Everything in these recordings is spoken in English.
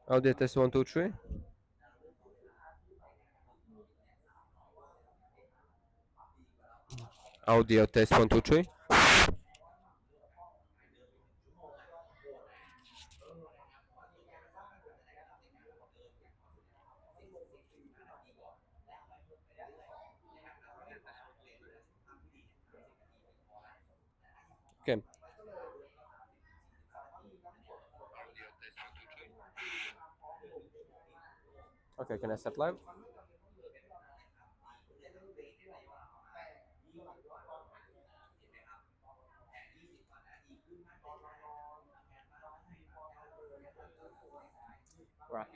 Audio test 1 2 3. Audio test 1 2 3. Okay. Okay, can I start live? Right.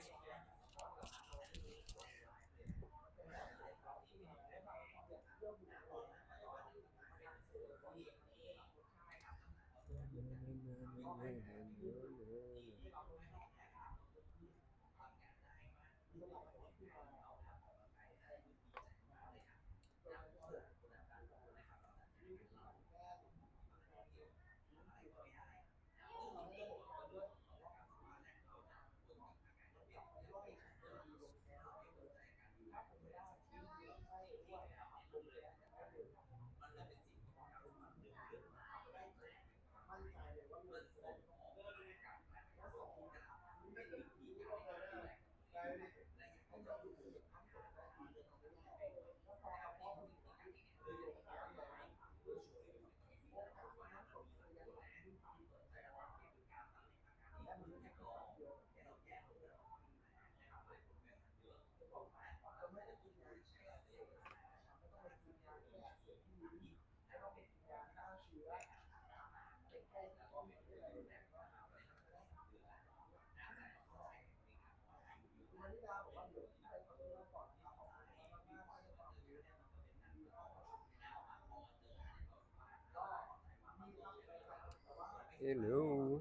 Hello.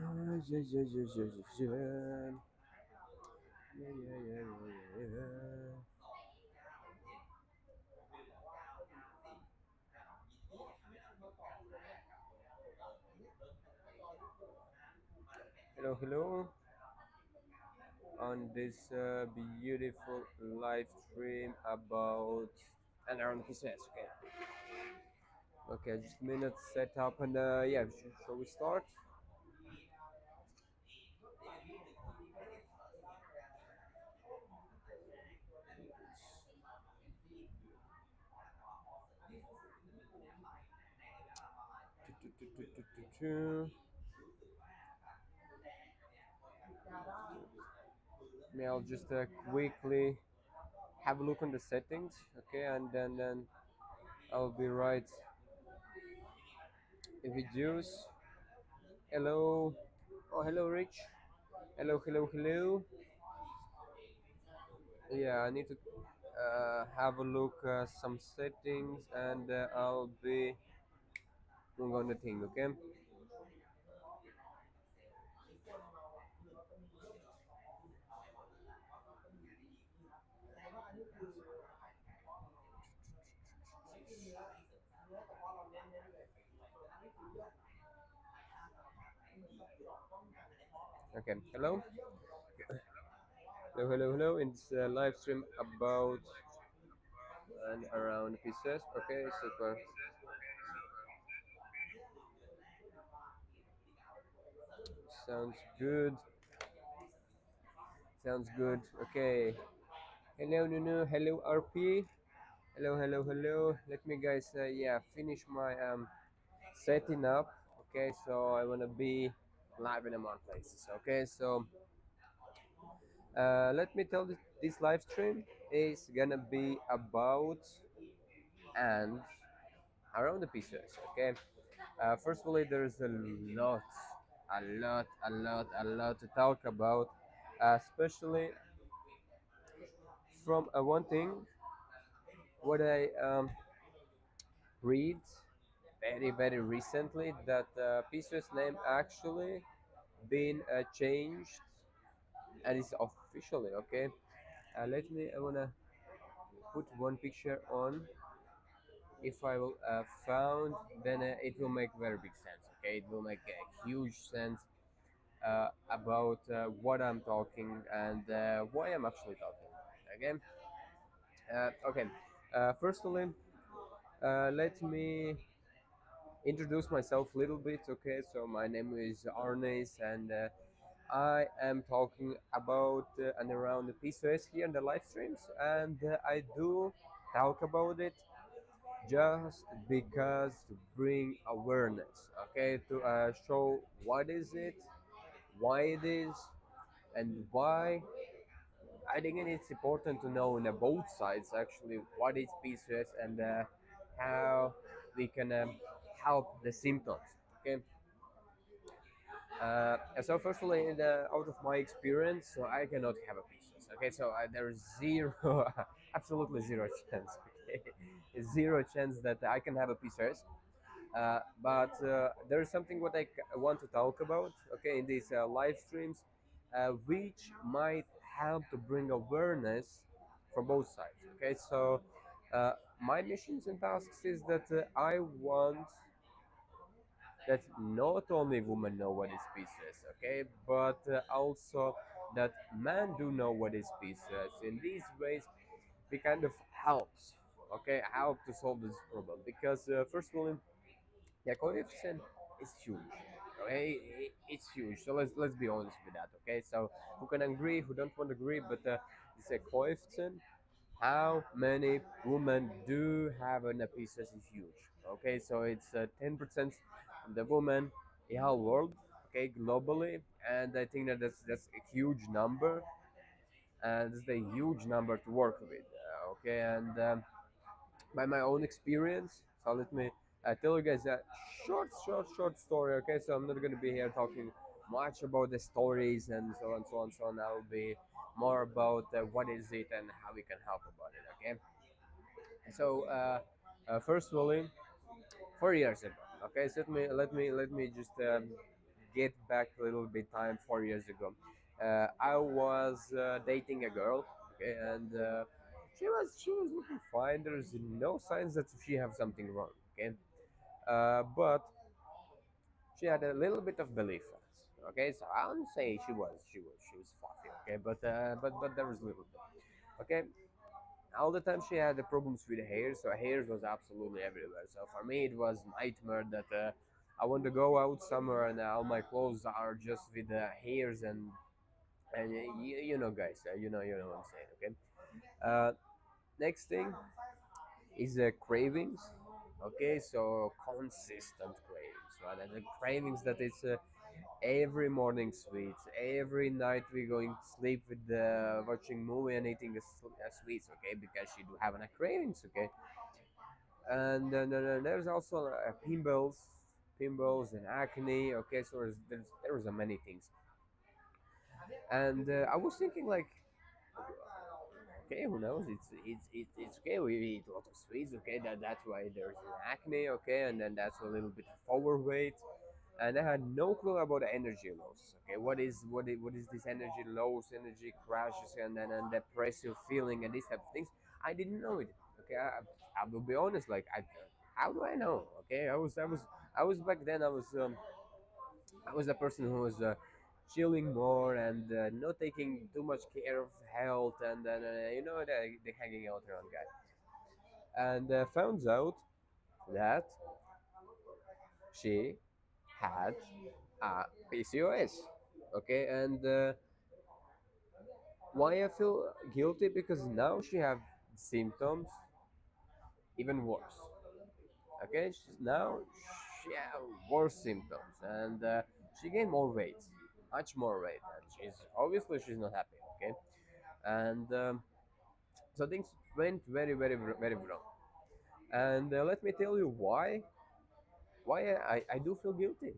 Yeah, yeah, yeah, yeah, yeah, yeah. Yeah, yeah, yeah, yeah, yeah. Hello, hello. On this beautiful live stream about and around PCOS. Okay, okay, just a minute set up and yeah, shall we start? May I'll just quickly have a look on the settings, okay, and then I'll be right. If it does, hello, oh hello, Rich. Hello, hello, hello. Yeah, I need to have a look some settings and I'll be going on the thing, okay? Okay, hello, hello, hello, hello. It's a live stream about and around pieces. Okay, super. Sounds good. Sounds good. Okay. Hello, Nunu. Hello, RP. Hello, hello, hello. Let me, guys, yeah, finish my setting up. Okay, so I wanna be live in among places. Okay, so let me tell this live stream is gonna be about and around the pieces. Okay, first of all, there's a lot to talk about, especially from one thing what I read very recently that PCOS name actually been changed and it's officially okay. Let me. I wanna put one picture on. If I will found, then it will make very big sense. Okay, it will make a huge sense about what I'm talking and why I'm actually talking. Okay. Okay. Firstly, let me introduce myself a little bit. Okay, so my name is Arnes, and I am talking about and around the PCOS here in the live streams, and I do talk about it just because to bring awareness. Okay, to show what is it, why it is, and why. I think it's important to know on both sides actually what is PCOS and how we can help the symptoms. Okay, so firstly, out of my experience, so I cannot have a PCOS. Okay, so there's zero, absolutely zero chance. Okay, zero chance that I can have a PCOS. But there is something what I want to talk about. Okay, in these live streams, which might help to bring awareness from both sides. Okay, so my missions and tasks is that I want that not only women know what is PCOS, okay, but also that men do know what is PCOS. In these ways, we kind of helps, okay, help to solve this problem because first of all, the coefficient is huge. Okay, it's huge. So let's be honest with that. Okay, so who can agree, who don't want to agree, but it's a coefficient. How many women do have an episis is huge. Okay, so it's 10% of the women in the whole world. Okay, globally, and I think that that's a huge number, and it's a huge number to work with. Okay, and by my own experience. So let me tell you guys a short story. Okay, so I'm not gonna be here talking much about the stories and so on, so on, so on. I'll be more about what is it and how we can help about it. Okay, so first of all, 4 years ago. Okay, so let me just get back a little bit time 4 years ago. I was dating a girl, okay, and she was looking fine. There's no signs that she have something wrong, okay. But she had a little bit of belly fat. Okay, so I don't say she was fluffy. Okay, but there was a little bit. Okay, all the time she had the problems with the hair, so hairs was absolutely everywhere. So for me, it was nightmare that I want to go out somewhere and all my clothes are just with the hairs and you know, guys, you know what I'm saying. Okay. Next thing is the cravings. Okay, so consistent cravings, right? And the cravings that it's every morning sweets, every night we going to sleep with the watching movie and eating the sweets, okay, because she do have a cravings, okay. And then there's also pimples and acne, okay. So there's many things. And I was thinking like, okay, who knows, it's okay, we eat a lot of sweets, okay, that's why there's acne, okay, and then that's a little bit of overweight. And I had no clue about the energy loss. Okay, what is this energy loss, energy crashes, and then and depressive feeling and these type of things? I didn't know it. Okay, I will be honest. Like, how do I know? Okay, I was back then. I was a person who was chilling more and not taking too much care of health, and then they hanging out around guys, and found out that she had PCOS. Okay, and why I feel guilty, because now she have symptoms even worse. Okay, now she have worse symptoms, and she gained more weight, much more weight, and she's not happy. Okay, and so things went very very very wrong. And let me tell you why I do feel guilty.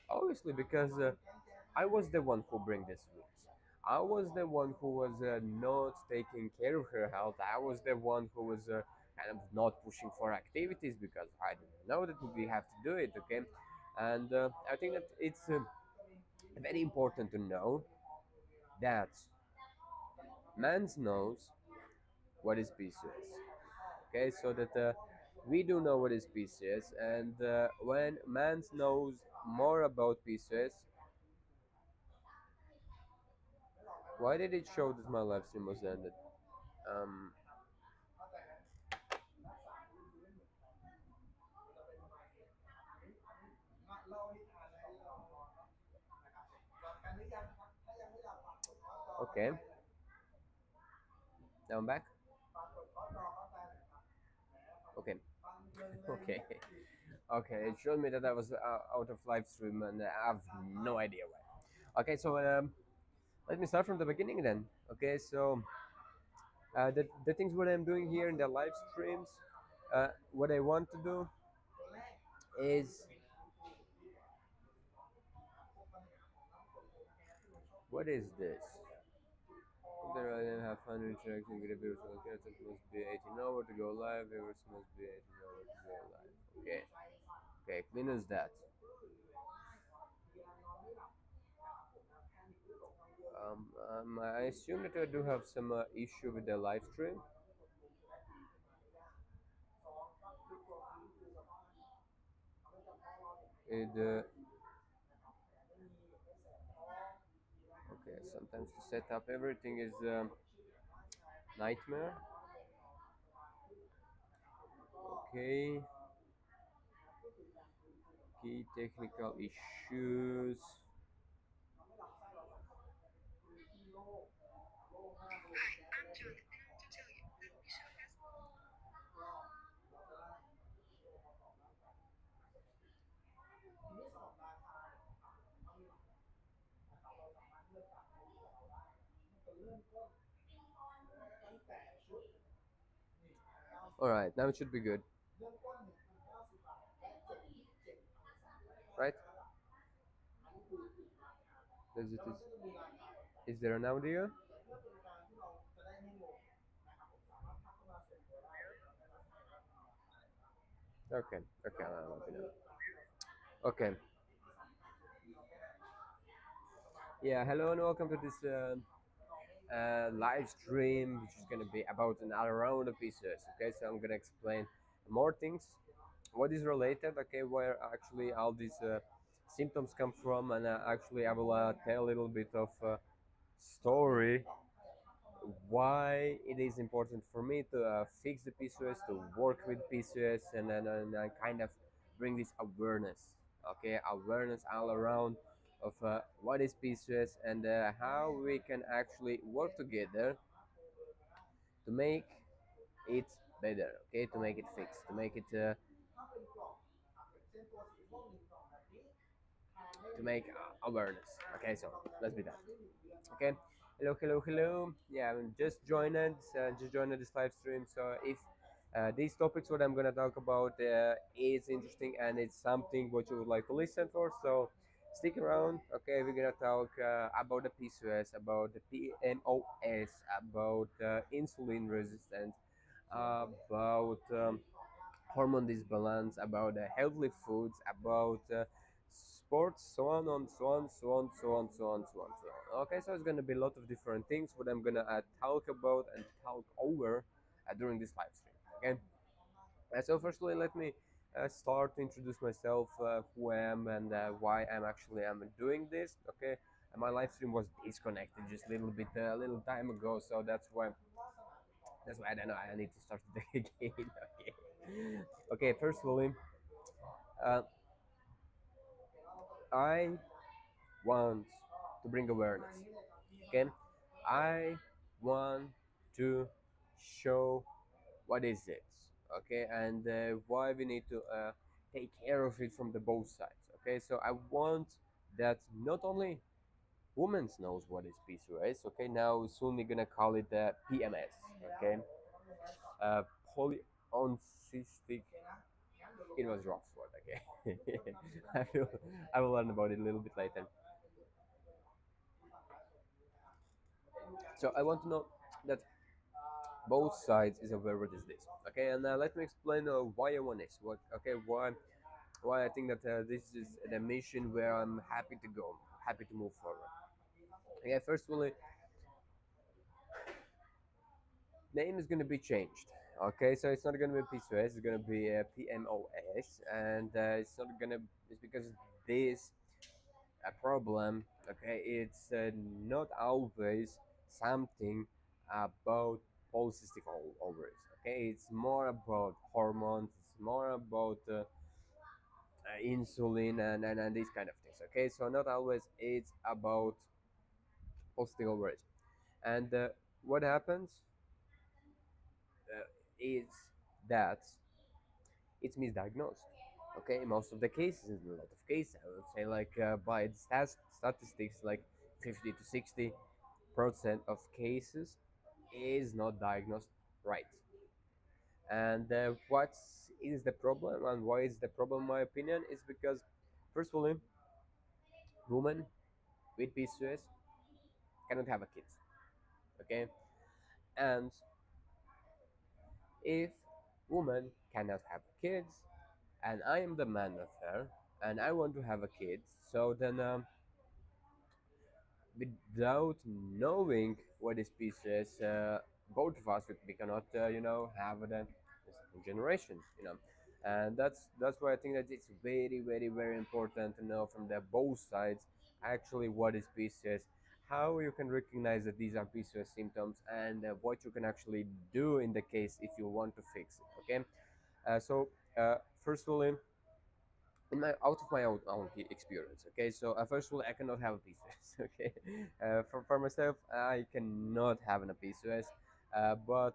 Obviously, because I was the one who bring this rules. I was the one who was not taking care of her health. I was the one who was kind of not pushing for activities because I didn't know that we have to do it. Okay, and I think that it's very important to know that man knows what is PCOS. Okay, so that we do know what is PCOS, and when man knows more about PCOS, why did it show that my live stream was ended? Um, okay, now I'm back. Okay, okay, okay. It showed me that I was out of live stream, and I have no idea why. Okay, so let me start from the beginning then. Okay, so the things what I'm doing here in the live streams, what I want to do is, what is this? There I have fun interacting with the viewers. It must be 18 hours to go live. Viewers must be 18 hours to go live. Okay, okay, clean as that. I assume that I do have some issue with the live stream. It okay. Sometimes to set up everything is nightmare. Okay, key technical issues. All right, now it should be good, right? Is there an audio? Okay, okay, I'll let you know. Okay, Yeah, hello and welcome to this live stream, which is going to be about another round of PCOS. Okay, so I'm going to explain more things, what is related, okay, where actually all these symptoms come from, and actually I will tell a little bit of story why it is important for me to fix the PCOS, to work with PCOS, and kind of bring this awareness, okay, awareness all around of what is PCOS and how we can actually work together to make it better, okay, to make it fix, to make awareness. Okay, so let's be that. Okay, hello, hello, hello. Yeah, I'm just joined this live stream. So if these topics what I'm gonna talk about is interesting and it's something what you would like to listen for, so stick around. Okay, we're gonna talk about the PCOS, about the PMOS, about insulin resistance, about hormone disbalance, about healthy foods, about sports, so on, and so on, so on, so on, so on, so on, so on. Okay, so it's gonna be a lot of different things what I'm gonna talk about and talk over during this live stream. Okay, so firstly, let me start to introduce myself, who I am, and why I'm actually am doing this. Okay, and my live stream was disconnected just a little bit, a little time ago, so that's why I don't know. I need to start it again. Okay. Okay. Firstly, uh, I want to bring awareness. Okay, I want to show what is it. Okay, and why we need to take care of it from the both sides. Okay, so I want that not only women knows what is PCOS. Okay, now soon we're gonna call it PMS. Okay, uh, polycystic. It was rough word. Okay, I will I will learn about it a little bit later. So I want to know that both sides is aware what is this. Okay, and let me explain why I want this. What? Okay, why I think that this is the mission where I'm happy to go, happy to move forward. Okay, firstly, name is gonna be changed. Okay, so it's not gonna be PCOS, it's gonna be PMOS, and it's not gonna. It's because this a problem. Okay, it's not always something about polycystic ovaries. Okay, it's more about hormones. It's more about insulin and these kind of things. Okay, so not always it's about polycystic ovaries. And what happens is that it's misdiagnosed. Okay, in most of the cases, in a lot of cases, I would say, like by the statistics, like 50 to 60% of cases is not diagnosed right. And what is the problem, and why is the problem? In my opinion, is because first of all, women with PCOS cannot have a kids. Okay, and if woman cannot have kids, and I am the man of her, and I want to have a kid, so then without knowing what is PCOS, both of us we cannot have the second generation, and that's why I think that it's very very very important to know from the both sides actually what is PCOS, how you can recognize that these are PCOS symptoms, and what you can actually do in the case if you want to fix it. Okay, so first of all, in my out of my own experience. Okay, so first of all, I cannot have a PCOS. Okay, for myself, I cannot have a PCOS. But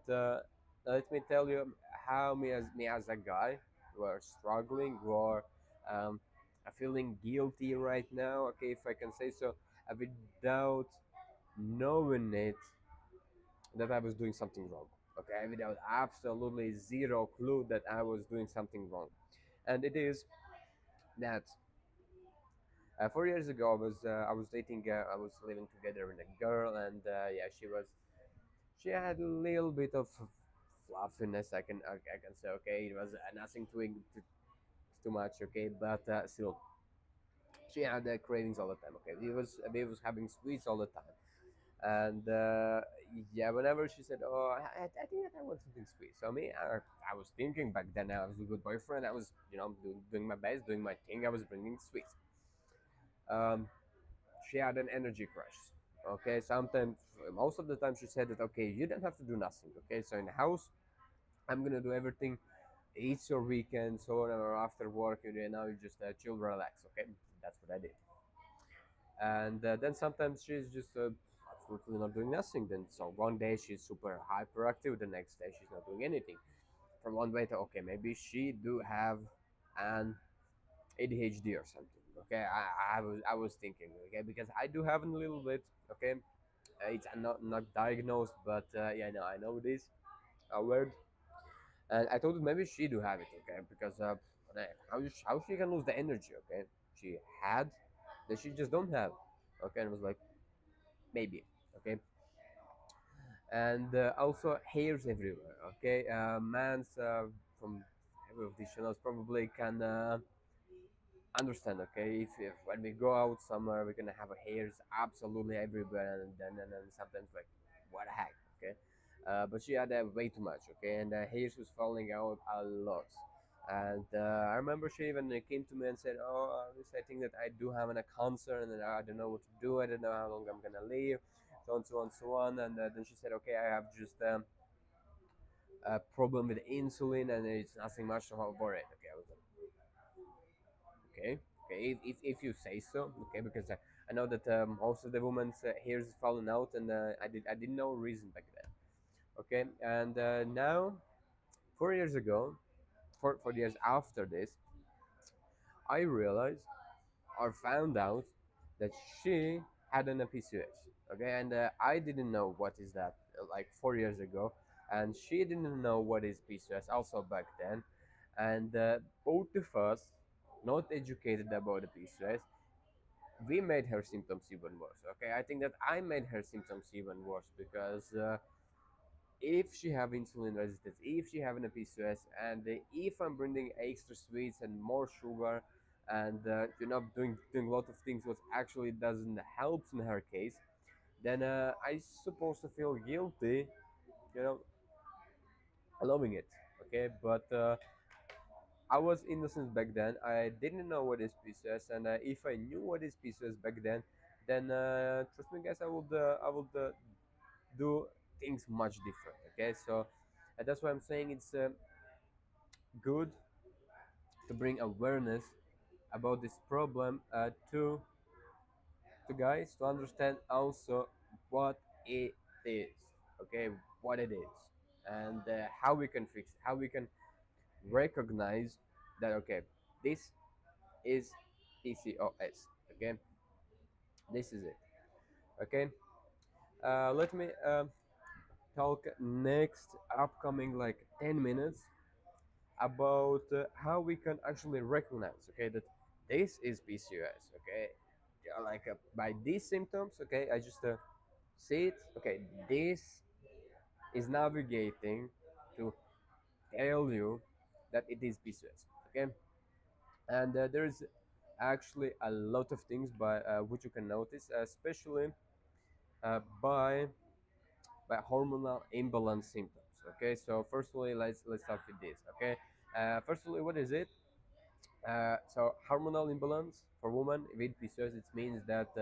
let me tell you how me as a guy who are struggling, who are um, feeling guilty right now. Okay, if I can say so, without knowing it that I was doing something wrong. Okay, without absolutely zero clue that I was doing something wrong, and it is that 4 years ago, I was dating. I was living together with a girl, and yeah, she had a little bit of fluffiness. I can say, okay, it was nothing too much, okay, but still, She had cravings all the time. Okay, we was having sweets all the time, and yeah, whenever she said, "Oh, I think that I want something sweet," so me, I was thinking back then I was a good boyfriend. I was, doing my best, doing my thing. I was bringing sweets. Um, she had an energy crush. Okay, sometimes, most of the time, she said that, okay, you don't have to do nothing. Okay, so in the house, I'm gonna do everything. It's your weekend, so whenever after work, now you just chill, relax. Okay, that's what I did. And then sometimes she's just absolutely not doing nothing. Then so one day she's super hyperactive, the next day she's not doing anything. From one day to, okay, maybe she do have an ADHD or something. Okay, I was thinking, okay, because I do have a little bit. Okay, it's not diagnosed, but yeah, no, I know this word, and I told her maybe she do have it. Okay, because how she can lose the energy? Okay, she had that she just don't have. Okay, and I was like, maybe. Okay, and also hairs everywhere. Okay, man's from every of these channels probably can understand. Okay, if when we go out somewhere we're gonna have hairs absolutely everywhere, and then sometimes like, what the heck. Okay, but she had way too much. Okay, and hairs was falling out a lot. And I remember she even came to me and said, "Oh, Alice, I think that I do have a cancer, and I don't know what to do. I don't know how long I'm gonna live, so on, so on, so on." And then she said, "Okay, I have just a problem with insulin, and it's nothing much to worry." Okay, I was like, okay, okay, if you say so. Okay, because I know that most of the women's hairs is falling out, and I didn't know reason back then. Okay, and now 4 years ago, 4 years after this, I realized or found out that she had an PCOS. Okay, and I didn't know what is that like 4 years ago, and she didn't know what is PCOS also back then, and both of us, not educated about the PCOS, we made her symptoms even worse. Okay, I think that I made her symptoms even worse because if she have insulin resistance, if she have an PCOS, and if I'm bringing extra sweets and more sugar, and doing a lot of things what actually doesn't help in her case, then I supposed to feel guilty, you know, allowing it. Okay, but I was innocent back then. I didn't know what is PCOS, and if I knew what is PCOS back then trust me, guys, I would do things much different. Okay, so that's why I'm saying it's good to bring awareness about this problem to guys to understand also what it is. Okay, what it is, and how we can fix it, how we can recognize that. Okay, this is PCOS. Okay, this is it. Okay, let me talk next upcoming like 10 minutes about how we can actually recognize, okay, that this is PCOS. Okay, yeah, like by these symptoms. Okay, I just see it. Okay, this is navigating to tell you that it is PCOS. Okay, and there is actually a lot of things by which you can notice, especially by hormonal imbalance symptoms. Okay, so firstly, let's start with this. Okay, firstly, what is it? So hormonal imbalance for women with PCOS, it means that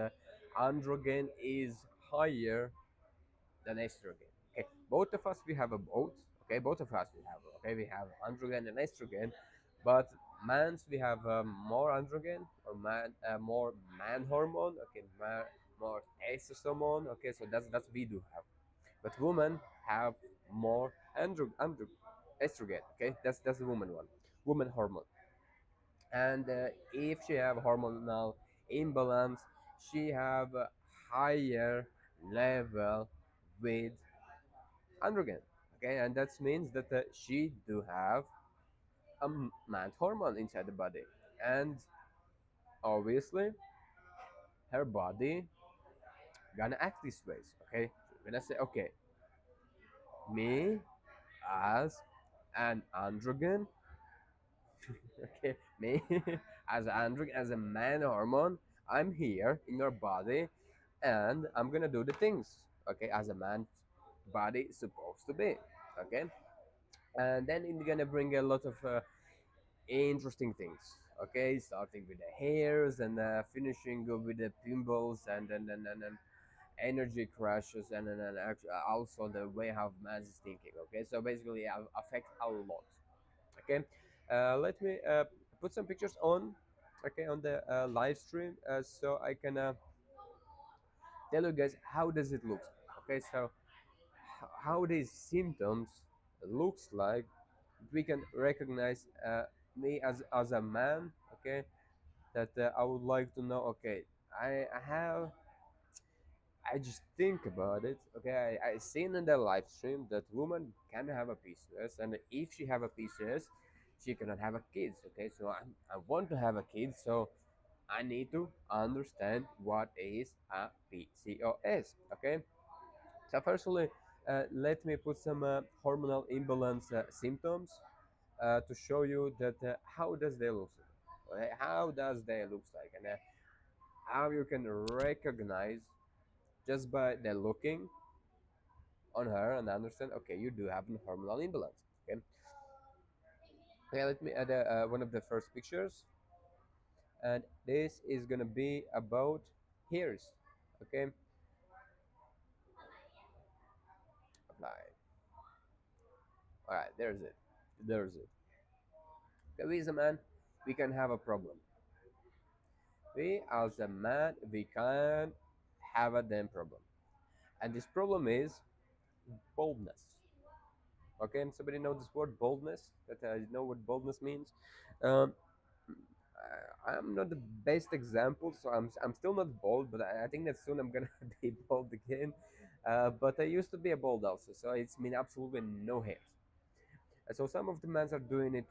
androgen is higher than estrogen. Okay, both of us we have a both. Okay, both of us we have. Okay, we have androgen and estrogen, but mans we have more androgen or more man hormone. Okay, more testosterone. Okay, so that's we do have, but women have more estrogen. Okay, that's the woman one, woman hormone. And if she have hormonal imbalance, she have a higher level with androgen. Okay, and that means that she do have a man hormone inside the body, and obviously her body gonna act this ways. Okay, so we're gonna say, okay, me as an androgen. Okay, me as androgen, as a man hormone. I'm here in your body, and I'm gonna do the things, okay, as a man body is supposed to be, okay. And then it's gonna bring a lot of interesting things, okay, starting with the hairs and finishing with the pimples and energy crashes and also the way how man is thinking, okay. So basically it affects a lot, okay. Let me put some pictures on, okay, on the live stream, so I can tell you guys how does it look, okay. So how these symptoms looks like, we can recognize me as a man, okay, that I would like to know, okay, I have, I just think about it, okay. I seen in the live stream that woman can have a PCOS, and if she have a PCOS, she cannot have a kids, okay. So I want to have a kid, so I need to understand what is a PCOS, okay. So firstly, let me put some hormonal imbalance symptoms to show you that how does they look like, okay? How does they looks like, and how you can recognize just by the looking on her and understand, okay, you do have a hormonal imbalance, okay. Okay, let me add one of the first pictures, and this is gonna be about hairs, okay. Apply. All right, there's it. Okay, we as a man, we can have a problem. We as a man, we can have a damn problem, and this problem is boldness. Okay, and somebody know this word boldness? That you know what boldness means? Um, I'm not the best example, so I'm still not bold, but I think that soon I'm gonna be bold again. But I used to be a bold also, so it's mean absolutely no hairs. So some of the men are doing it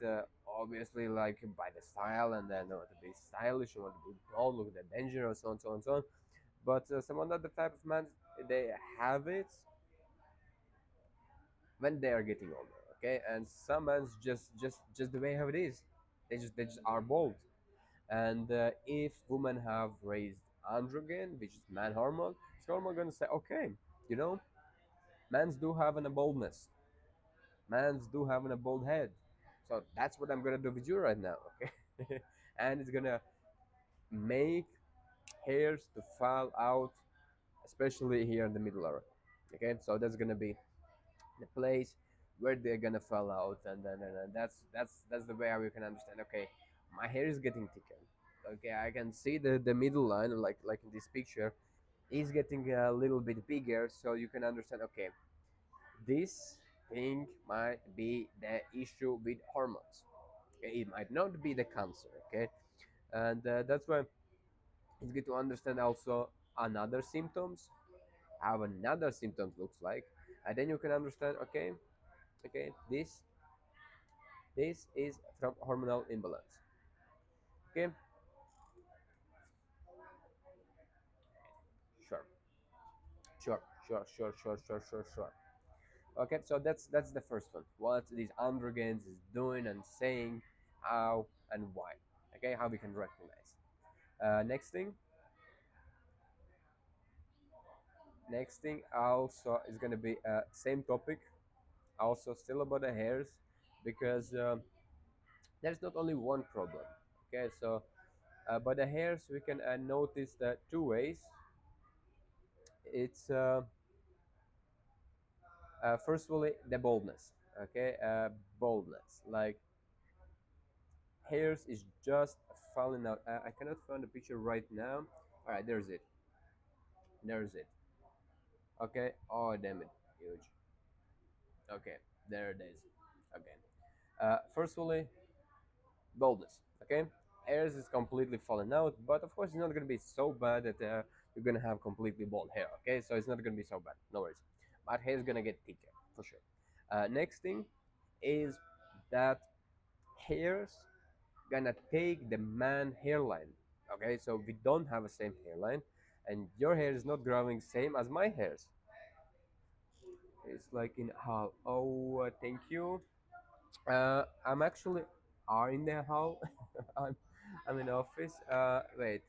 obviously like by the style, and then want to be stylish, want to be bold, look at dangerous, so on, so on, so on. But some other type of men, they have it when they are getting older, okay. And some men just the way how it is, they just are bold. And if women have raised androgen, which is man hormone, it's hormone gonna say, okay, you know, men's do have a boldness, men's do have a bold head, so that's what I'm gonna do with you right now, okay. And it's gonna make hairs to fall out, especially here in the middle area, okay. So that's gonna be the place where they're gonna fall out, and that's the way how you can understand, okay, my hair is getting thicker, okay. I can see the middle line, like in this picture, is getting a little bit bigger, so you can understand, okay, this thing might be the issue with hormones, okay? It might not be the cancer, okay. And that's why it's good to understand also another symptoms, how another symptoms looks like, and then you can understand, okay, okay, this is from hormonal imbalance, okay. Sure, sure. Okay, so that's the first one, what these androgens is doing and saying, how and why, okay, how we can recognize. Next thing also is going to be same topic, also still about the hairs, because there's not only one problem, okay. So but the hairs we can notice that two ways. It's firstly the boldness, okay. Boldness, like hairs is just falling out. I cannot find the picture right now. All right, there's it, okay. Oh damn it, huge. Okay, there it is. Okay, firstly boldness, okay. Hairs is completely falling out, but of course it's not going to be so bad that you're going to have completely bald hair, okay. So it's not going to be so bad, no worries, but hair is going to get thicker for sure. Next thing is that hairs gonna take the man hairline, okay. So we don't have the same hairline, and your hair is not growing same as my hairs. It's like in hall. Oh, thank you. I'm actually are in the hall. I'm I'm in office. Wait,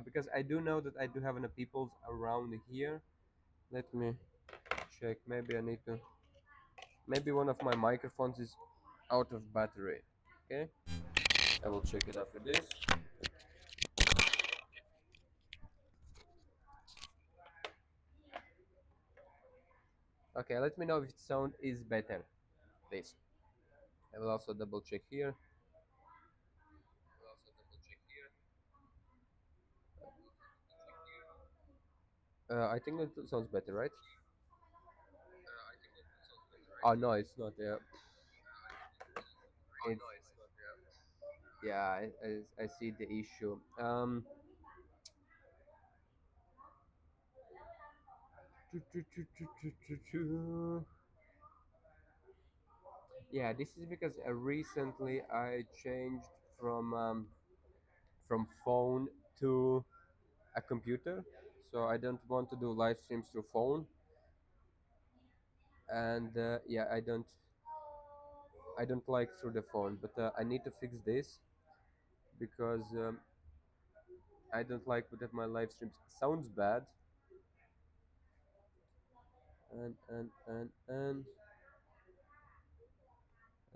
because I do know that I do have enough people around here. Let me check. Maybe I need to. Maybe one of my microphones is out of battery. Okay, I will check it after this. Okay, let me know if the sound is better, please. I will also double check here. I think it sounds better, right? Oh no, it's not. Yeah, it's yeah. I see the issue. Yeah, this is because recently I changed from phone to a computer, so I don't want to do live streams through phone, and yeah, I don't like through the phone, but I need to fix this because I don't like that my live streams sounds bad, and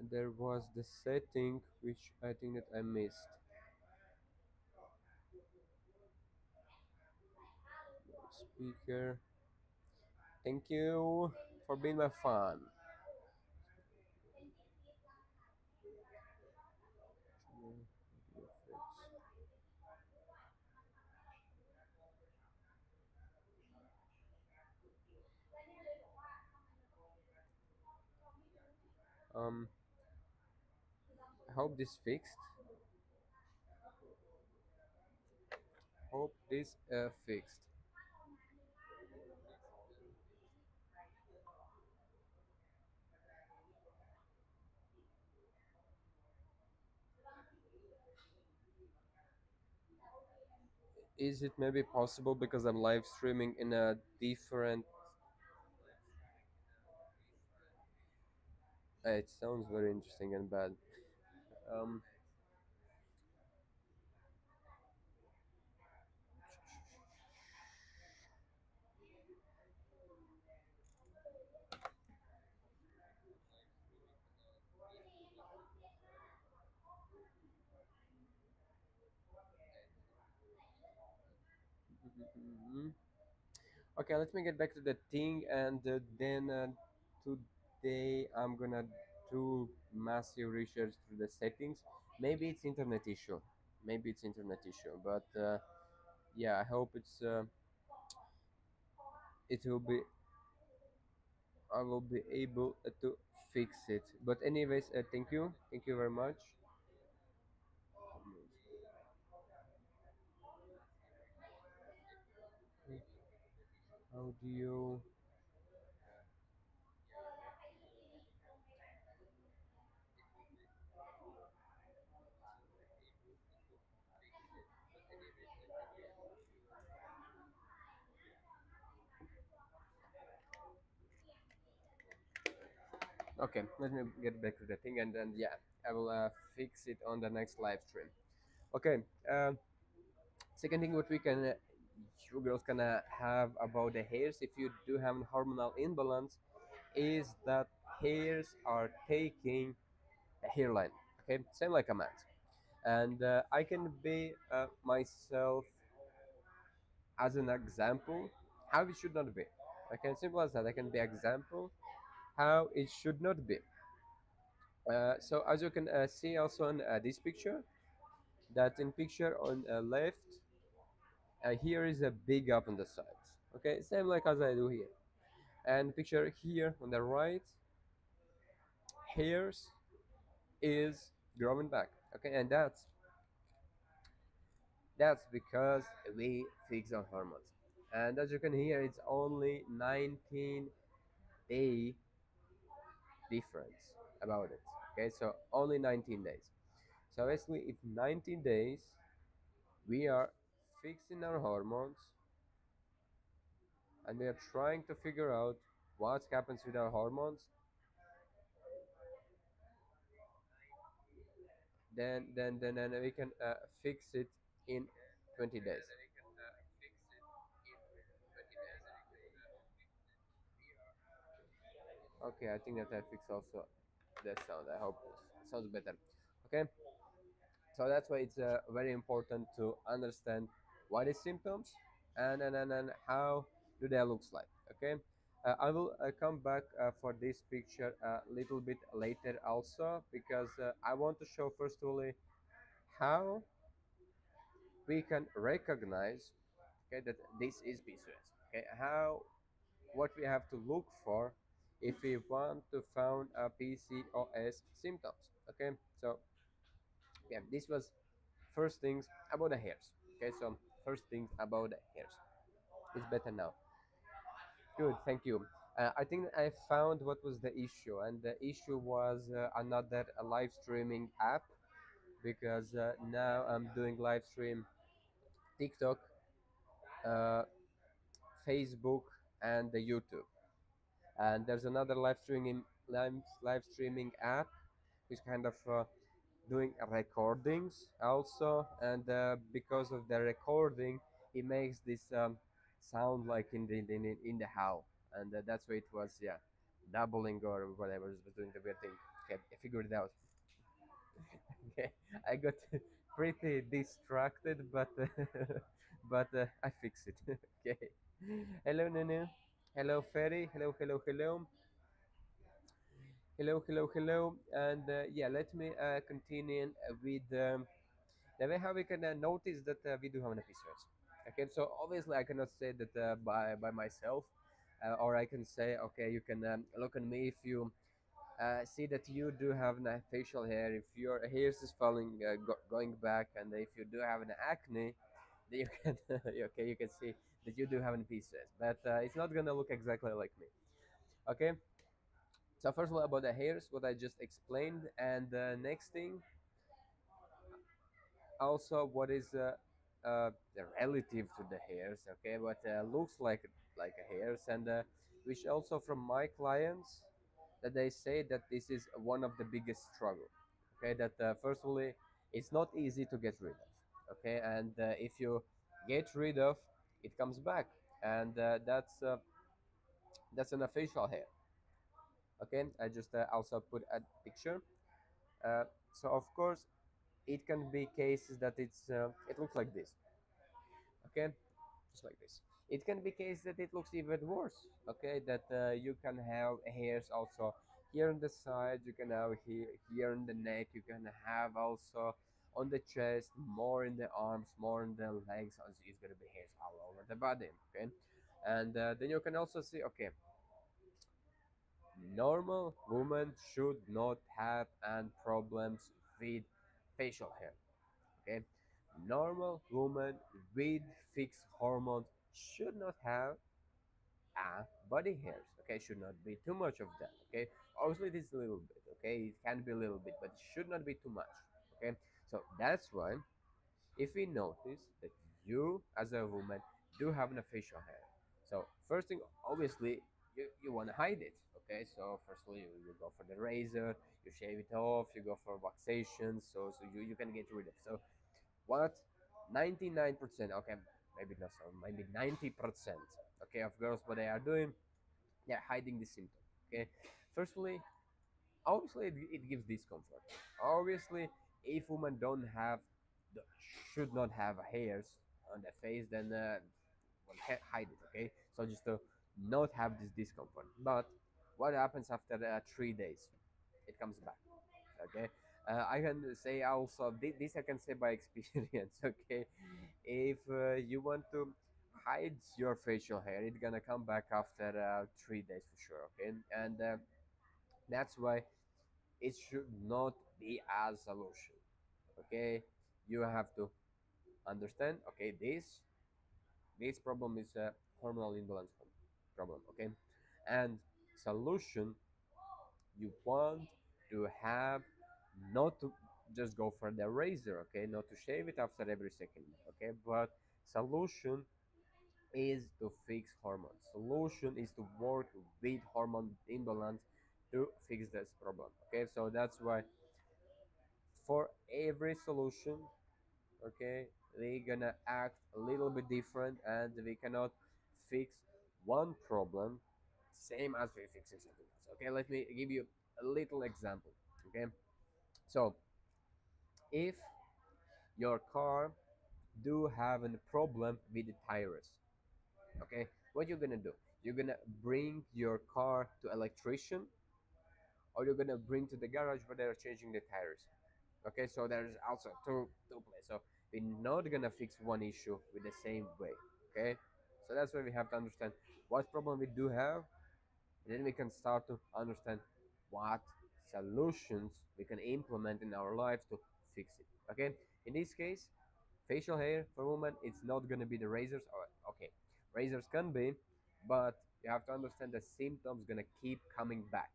there was the setting which I think that I missed. Speaker. Thank you for being my fan. Um, I hope this fixed. Hope this fixed. Is it maybe possible because I'm live streaming in a different? It sounds very interesting and bad. Um, mhm. Okay, let me get back to the thing, and then today I'm gonna do massive research through the settings. Maybe it's internet issue. Maybe it's internet issue, but yeah, I hope it will be. I will be able to fix it. But anyways, thank you very much. How do you? Okay, let me get back to the thing, and then yeah, I will fix it on the next live stream. Okay. Second thing, what we can you girls can have about the hairs if you do have a hormonal imbalance is that hairs are taking a hairline. Okay, same like a man, and I can be myself as an example how it should not be. Okay, simple as that. I can be example how it should not be. So as you can see also in this picture, that in picture on left, here is a big gap on the sides. Okay, same like as I do here. And picture here on the right, hairs is growing back. Okay, and that's because we fix our hormones. And as you can hear, it's only 19-day difference about it. Okay, so only 19 days. So basically, if 19 days we are fixing our hormones and we are trying to figure out what happens with our hormones, then we can fix it in 20 days. Okay, I think that I fix also that sound. I hope it sounds better. Okay, so that's why it's very important to understand what is symptoms and how do they looks like. Okay, I will come back for this picture a little bit later also, because I want to show firstly how we can recognize, okay, that this is PCOS. Okay, how, what we have to look for if we want to find a PCOS symptoms. Okay, so yeah, this was first things about the hairs. Okay, so first things about the hairs. It's better now. Good, thank you. I think I found what was the issue, and the issue was another live streaming app, because now I'm doing live stream TikTok, uh, Facebook, and the YouTube. And there's another live streaming app which kind of doing recordings also, and because of the recording, it makes this sound like in the how, and that's why it was, yeah, doubling or whatever, it was doing the weird thing. Okay, I figured it out. Okay, I got pretty distracted, but I fixed it. Okay, hello Nunu, hello Ferry, hello, and yeah, let me continue with the way how we can notice that we do have an PCOS. Okay, so obviously I cannot say that by myself, or I can say, okay, you can look at me if you see that you do have a facial hair, if your hairs is falling, going back, and if you do have an acne, then you can okay, you can see that you do have an PCOS, but it's not gonna look exactly like me. Okay, so first of all, about the hairs, what I just explained, and the next thing, also what is the relative to the hairs, okay, what looks like a hairs, and which also from my clients, that they say that this is one of the biggest struggle. Okay, that firstly, it's not easy to get rid of. Okay, and if you get rid of, it comes back, and that's an facial hair. Okay, I just also put a picture. uh, so of course it can be cases that it looks like this. Okay, just like this. It can be case that it looks even worse. Okay, that you can have hairs also here on the side, you can have here in the neck, you can have also on the chest, more in the arms, more in the legs. Also, it's gonna be hairs all over the body. Okay, and then you can also see, okay, normal women should not have and problems with facial hair. Okay, normal woman with fixed hormones should not have body hairs. Okay, should not be too much of that. Okay, obviously this is a little bit. Okay, it can be a little bit, but it should not be too much. Okay, so that's why if we notice that you as a woman do have a facial hair, so first thing, obviously, you want to hide it. Okay, so firstly you go for the razor, you shave it off, you go for waxation, so you can get rid of. So what, 99%, okay, maybe not so, maybe 90%, okay, of girls, what they are doing, they're hiding the symptom. Okay, firstly, obviously it gives discomfort. Obviously, if women don't have the, should not have hairs on their face, then well, hide it. Okay, so just to not have this discomfort. But what happens after 3 days? It comes back. Okay, I can say also, this I can say by experience. Okay, if you want to hide your facial hair, it's gonna come back after 3 days for sure. Okay, and that's why it should not be a solution. Okay, you have to understand, okay, this problem is a hormonal imbalance problem. Okay, and solution, you want to have, not to just go for the razor, okay, not to shave it after every second, okay, but solution is to fix hormones. Solution is to work with hormone imbalance to fix this problem. Okay, so that's why for every solution, okay, we gonna act a little bit different, and we cannot fix one problem same as we fixing something else. Okay, let me give you a little example. Okay, so if your car do have a problem with the tires, okay, what you're gonna do, you're gonna bring your car to electrician, or you're gonna bring to the garage where they're changing the tires. Okay, so there's also two places. So we're not gonna fix one issue with the same way. Okay, so that's why we have to understand what problem we do have, and then we can start to understand what solutions we can implement in our life to fix it. Okay, in this case, facial hair for women, it's not gonna be the razors. Or okay, razors can be, but you have to understand the symptoms gonna keep coming back.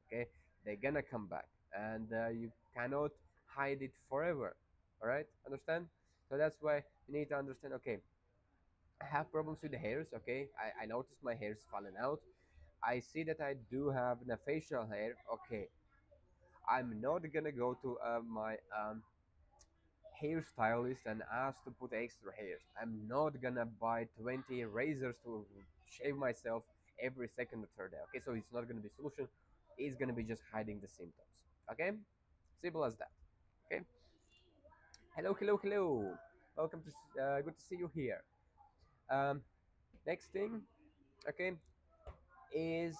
Okay, they're gonna come back, and you cannot hide it forever. All right, understand? So that's why you need to understand. Okay, I have problems with the hairs. Okay, I noticed my hair's falling out. I see that I do have the facial hair. Okay, I'm not gonna go to my hairstylist and ask to put extra hairs. I'm not gonna buy 20 razors to shave myself every second or third day. Okay, so it's not gonna be a solution. It's gonna be just hiding the symptoms. Okay, simple as that. Okay. Hello, hello, hello. Welcome to. Good to see you here. Um, Next thing, okay, is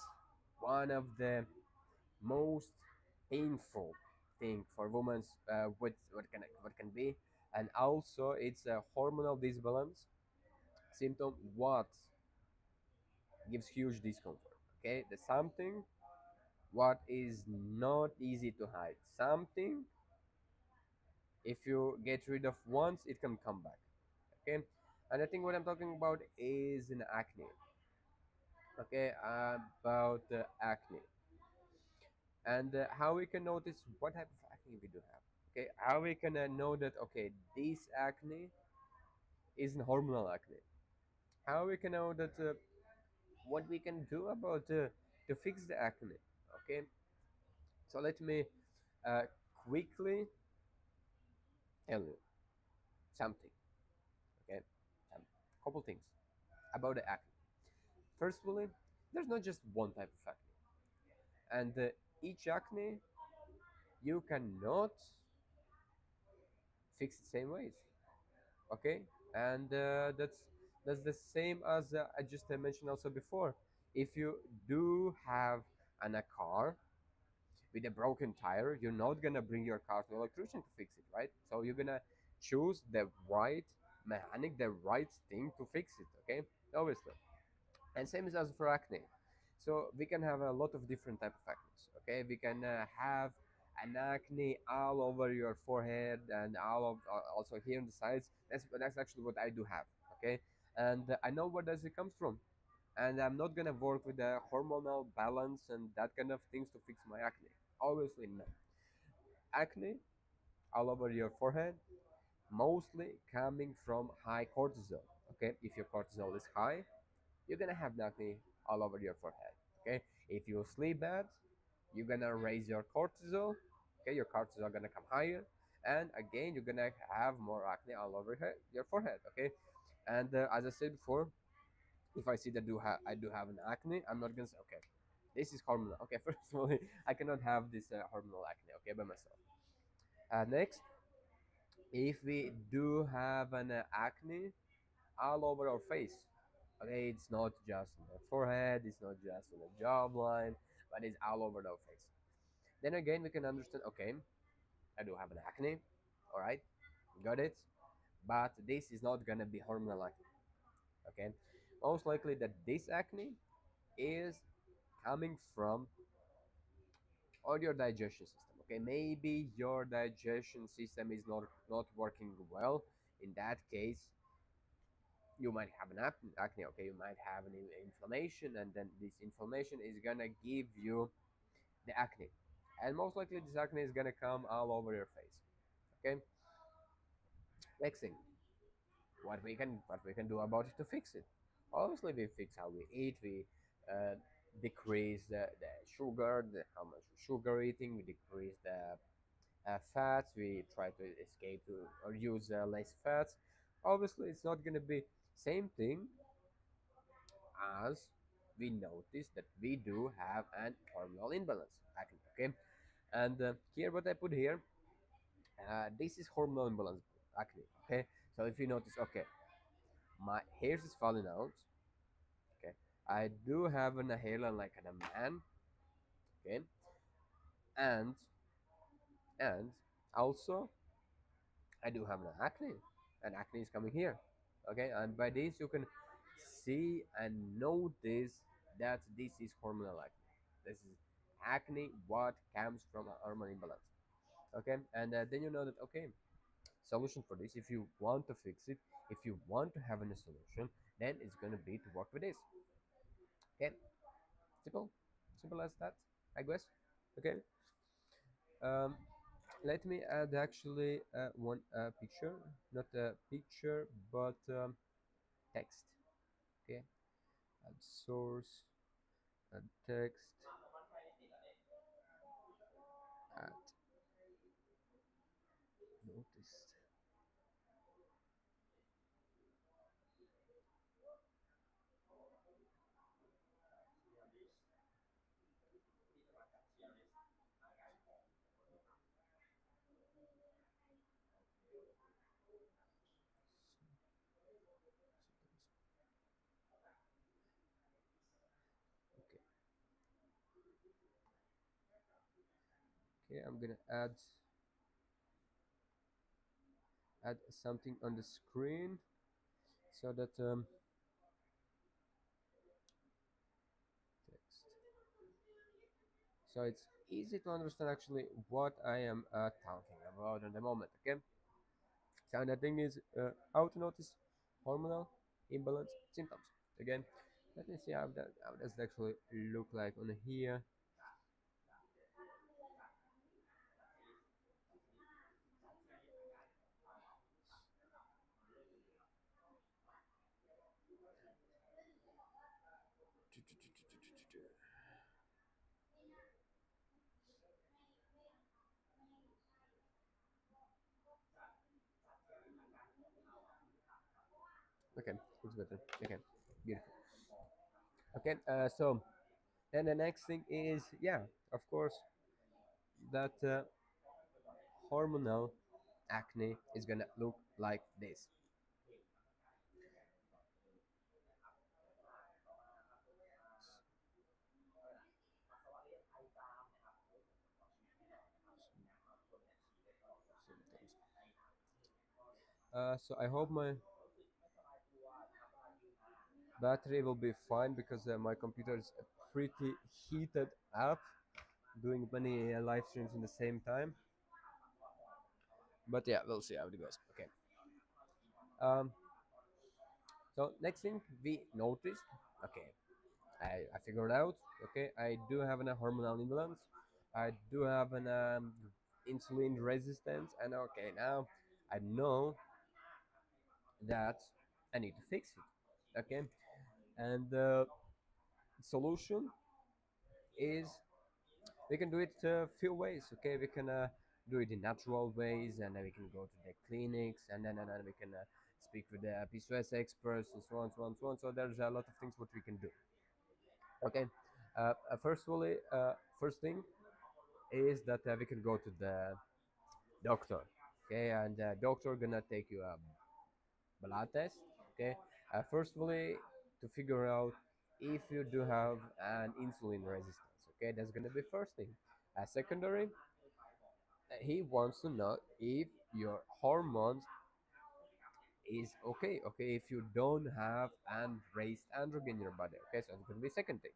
one of the most painful thing for women. What can be, and also it's a hormonal disbalance symptom. What gives huge discomfort? Okay, the something what is not easy to hide. Something if you get rid of once, it can come back. Okay, and I think what I'm talking about is an acne. Okay, about acne, and how we can notice what type of acne we do have. Okay, how we can know that okay, this acne is an hormonal acne. How we can know that what we can do about to fix the acne. Okay, so let me uh, quickly tell you something. Okay, some couple things about the acne. Firstly, there's not just one type of acne, and each acne you cannot fix the same ways. Okay, and that's the same as I just mentioned also before. If you do have a car with a broken tire, you're not gonna bring your car to an electrician to fix it, right? So you're gonna choose the right mechanic, the right thing to fix it. Okay, obviously. And same is as for acne. So we can have a lot of different type of acne. Okay, we can have an acne all over your forehead and all of also here on the sides. That's actually what I do have. Okay, and I know where does it comes from, and I'm not gonna work with the hormonal balance and that kind of things to fix my acne. Obviously, no. Acne all over your forehead, mostly coming from high cortisol. Okay, if your cortisol is high, you're gonna have acne all over your forehead. Okay, if you sleep bad, you're gonna raise your cortisol. Okay, your cortisol gonna come higher, and again you're gonna have more acne all over your forehead. Okay, and as I said before, if I see that I do have an acne, I'm not gonna say okay, this is hormonal. Okay, first of all, I cannot have this hormonal acne. Okay, by myself. Next, if we do have an acne all over our face. Okay, it's not just on the forehead, it's not just on the jawline, but it's all over the face. Then again, we can understand. Okay, I do have an acne. All right, got it. But this is not gonna be hormonal acne. Okay, most likely that this acne is coming from all your digestion system. Okay, maybe your digestion system is not working well. In that case, you might have an acne. Okay, you might have an inflammation, and then this inflammation is gonna give you the acne, and most likely this acne is gonna come all over your face. Okay, next thing, what we can do about it to fix it. Obviously we fix how we eat. We decrease the sugar, how much sugar eating. We decrease fats. We try to escape to or use less fats. Obviously, it's not gonna be same thing as we notice that we do have an hormonal imbalance acne. Okay, and here what I put here, this is hormonal imbalance acne. Okay, so if you notice, okay, my hairs is falling out. Okay, I do have a hairline like a man. Okay, and and also I do have an acne, and acne is coming here. Okay, and by this you can see and notice that this is hormonal acne. This is acne what comes from a hormone imbalance. Okay, and then you know that, okay, solution for this, if you want to fix it, if you want to have a solution, then it's going to be to work with this. Okay, simple, simple as that, I guess. Okay, um, let me add actually one picture, not a picture, but text. Okay, add source, add text, add noticed. Okay, okay, I'm gonna add something on the screen so that text. So it's easy to understand actually what I am talking about at the moment. Okay, so the thing is how to notice hormonal imbalance symptoms. Again, let me see how does it actually look like on here. Okay, it's better. Okay, beautiful. Okay, so then the next thing is, yeah, of course, that hormonal acne is gonna look like this. So I hope my battery will be fine because my computer is pretty heated up doing many live streams in the same time. But yeah, we'll see how it goes. Okay. Um, so next thing we noticed, okay, I figured out, okay, I do have a hormonal imbalance. I do have an insulin resistance, and okay, now I know that I need to fix it. Okay, and the solution is we can do it a few ways. Okay, we can do it in natural ways, and then we can go to the clinics, and then we can speak with the PCOS experts, and so on, so on, so on. So there's a lot of things what we can do. Okay, first thing is that we can go to the doctor. Okay, and doctor gonna take you a blood test. Okay, firstly to figure out if you do have an insulin resistance. Okay, that's gonna be first thing. Secondary, he wants to know if your hormones is okay. Okay, if you don't have an raised androgen in your body. Okay, so it's gonna be second thing.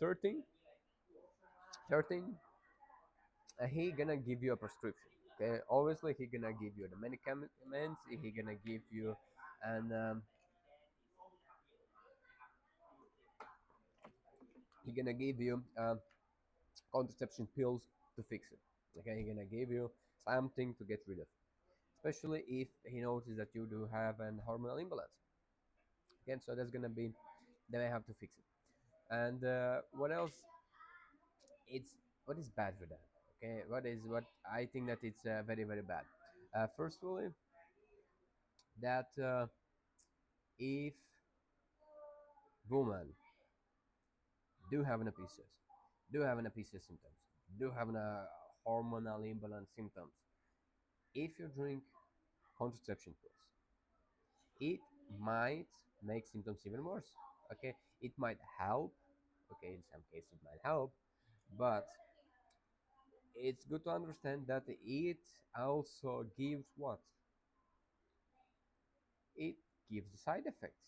Third thing, third thing, he gonna give you a prescription. Okay, obviously he gonna give you the medicaments. He gonna give you and he gonna give you contraception pills to fix it. Okay, he gonna give you something to get rid of, especially if he notices that you do have an hormonal imbalance. Again, so that's gonna be then I have to fix it. And what else? It's what is bad with that? Okay, what I think that it's very very bad. Firstly, that if women do have an PCOS, do have an PCOS symptoms, do have an hormonal imbalance symptoms, if you drink contraception pills, it might make symptoms even worse. Okay, it might help. Okay, in some cases it might help, but it's good to understand that it also gives what it gives the side effects.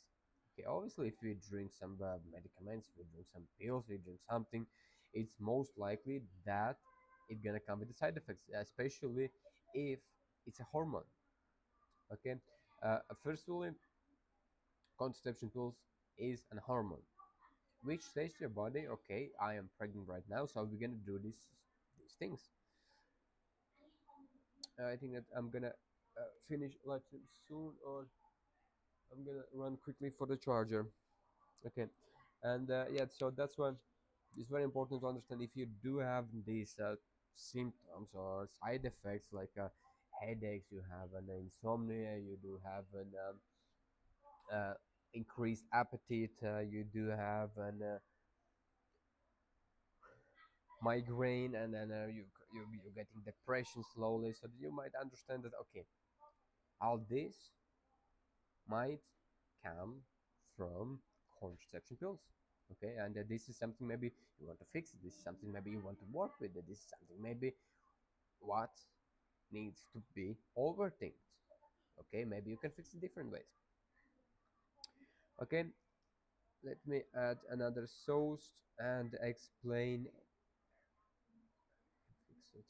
Okay, obviously, if we drink some medicaments, if we drink some pills, we drink something, it's most likely that it's gonna come with the side effects, especially if it's a hormone. Okay, firstly, contraception pills is an hormone which says to your body, okay, I am pregnant right now, so we're gonna do these things. I think that I'm gonna finish live stream soon, or I'm gonna run quickly for the charger. Okay, and yeah, so that's why it's very important to understand if you do have these symptoms or side effects like headaches, you have an insomnia, you do have an increased appetite, you do have an migraine, and then you're getting depression slowly, so you might understand that okay, all this might come from contraception pills. Okay, and this is something maybe you want to fix, this is something maybe you want to work with, this is something maybe what needs to be overthinked. Okay, maybe you can fix it different ways. Okay, let me add another source and explain. Fix it.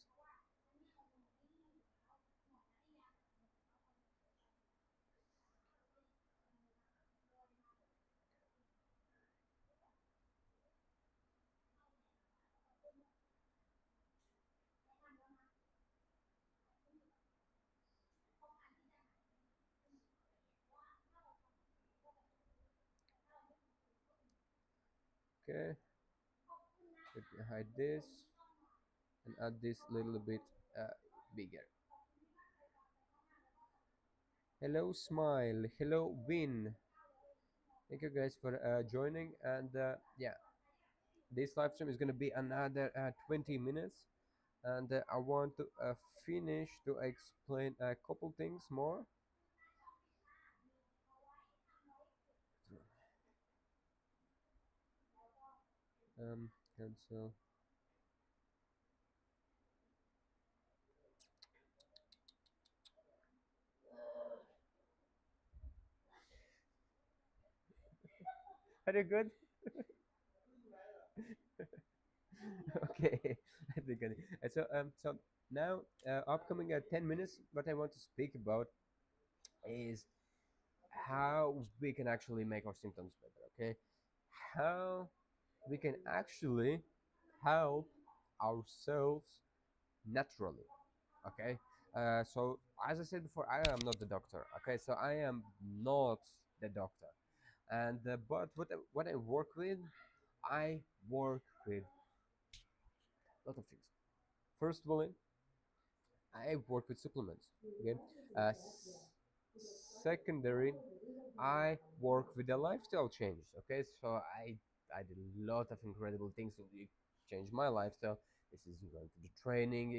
Okay, let me hide this and add this little bit uh, bigger. Hello Smile, hello Win, thank you guys for joining, and yeah, this live stream is going to be another 20 minutes, and I want to finish to explain a couple things more. Cancel. Are you good? Okay, I think so now upcoming 10 minutes, what I want to speak about is how we can actually make our symptoms better. Okay, how we can actually help ourselves naturally. Okay, so as I said before, I am not the doctor. Okay, so I am not the doctor, and but what I work with, I work with a lot of things. First of all, I work with supplements. Okay, secondary, I work with the lifestyle change. Okay, so I did a lot of incredible things to change my lifestyle. This is going to the training,